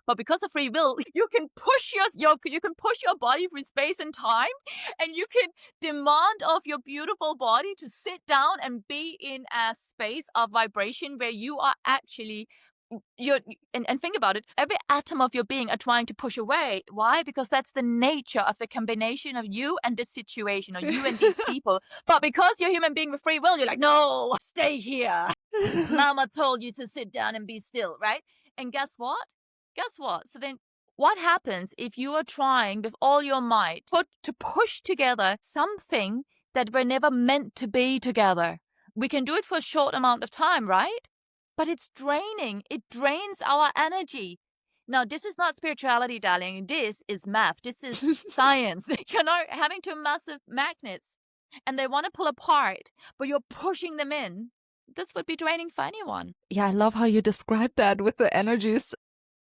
But because of free will, you can push your body through space and time, and you can demand of your beautiful body to sit down and be in a space of vibration where you are actually and think about it, every atom of your being are trying to push away. Why? Because that's the nature of the combination of you and this situation, or you and these people. But because you're a human being with free will, you're like, no, stay here. Mama told you to sit down and be still, right? And guess what? So then what happens if you are trying with all your might to push together something that were never meant to be together? We can do it for a short amount of time, right? But it's draining. It drains our energy. Now, this is not spirituality, darling. This is math. This is science. Having two massive magnets and they want to pull apart, but you're pushing them in. This would be draining for anyone. Yeah, I love how you describe that with the energies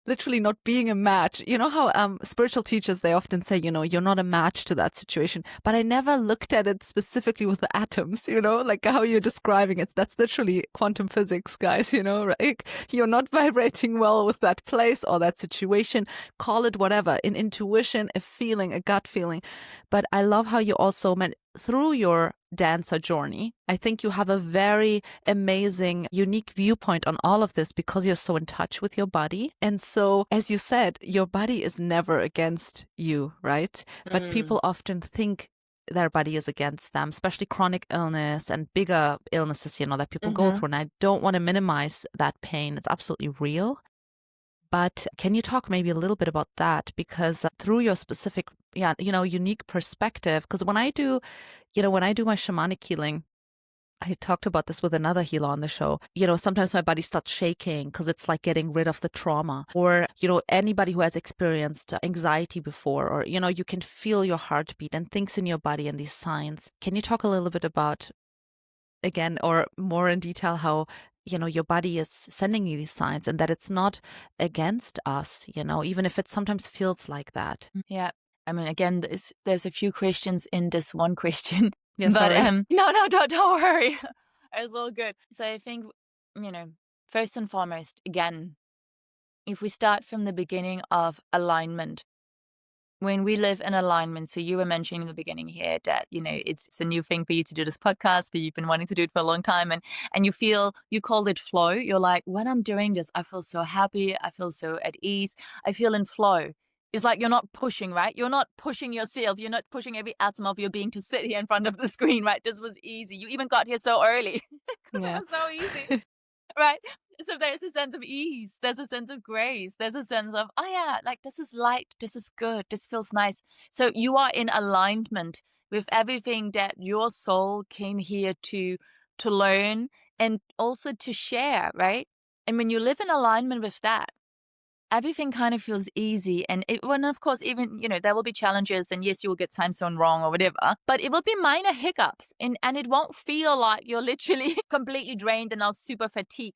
literally not being a match. You know how spiritual teachers, they often say, you're not a match to that situation. But I never looked at it specifically with the atoms, like how you're describing it. That's literally quantum physics, guys, right? You're not vibrating well with that place or that situation. Call it whatever, an intuition, a feeling, a gut feeling. But I love how you also meant through your dancer journey, I think you have a very amazing, unique viewpoint on all of this because you're so in touch with your body. And so, as you said, your body is never against you, right? But people often think their body is against them, especially chronic illness and bigger illnesses, that people go through. And I don't want to minimize that pain. It's absolutely real. But can you talk maybe a little bit about that? Because through your specific, unique perspective, because when I do my shamanic healing, I talked about this with another healer on the show. Sometimes my body starts shaking because it's like getting rid of the trauma. Or, anybody who has experienced anxiety before, or, you can feel your heartbeat and things in your body and these signs. Can you talk a little bit about, again, or more in detail, how your body is sending you these signs and that it's not against us, even if it sometimes feels like that. Yeah. I mean, again, there's a few questions in this one question. Yeah, but sorry. No, don't worry. It's all good. So I think, first and foremost, again, if we start from the beginning of alignment, when we live in alignment, so you were mentioning in the beginning here that, it's a new thing for you to do this podcast, but you've been wanting to do it for a long time. And you called it flow. You're like, when I'm doing this, I feel so happy. I feel so at ease. I feel in flow. It's like you're not pushing, right? You're not pushing yourself. You're not pushing every atom of your being to sit here in front of the screen, right? This was easy. You even got here so early because it was so easy, right? So there's a sense of ease. There's a sense of grace. There's a sense of, oh yeah, like this is light. This is good. This feels nice. So you are in alignment with everything that your soul came here to learn and also to share, right? And when you live in alignment with that, everything kind of feels easy. And of course, even, there will be challenges and yes, you will get time zone wrong or whatever, but it will be minor hiccups and it won't feel like you're literally completely drained and now super fatigued.